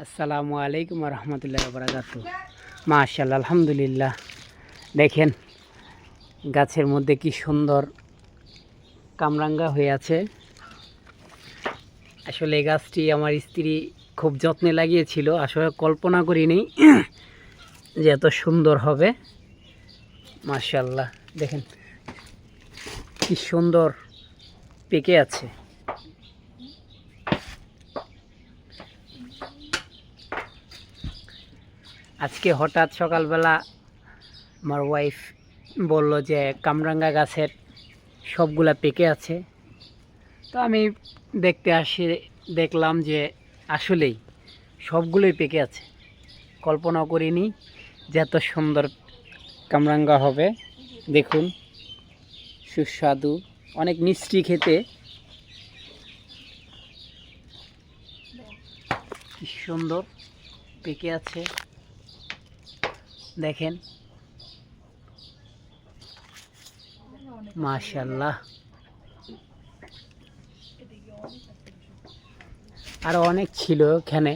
আসসালামু আলাইকুম রহমতুল্লাহি বারাকাতুহু। মাশাআল্লাহ, আলহামদুলিল্লাহ। দেখেন গাছের মধ্যে কি সুন্দর কামরাঙ্গা হয়ে আছে। আসলে এই গাছটি আমার স্ত্রী খুব যত্নে লাগিয়েছিল। আসলে কল্পনা করিনি যে এত সুন্দর হবে। মাশাআল্লাহ, দেখেন কি সুন্দর পেকে আছে। আজকে হঠাৎ সকালবেলা আমার ওয়াইফ বলল যে কামরাঙ্গা গাছের সবগুলা পেকে আছে। তো আমি দেখতে আসি, দেখলাম যে আসলেই সবগুলোই পেকে আছে। কল্পনা করিনি যে এত সুন্দর কামরাঙ্গা হবে। দেখুন, সুস্বাদু, অনেক মিষ্টি খেতে। কি সুন্দর পেকে আছে দেখেন, মাশাআল্লাহ। আরো অনেক ছিল এখানে।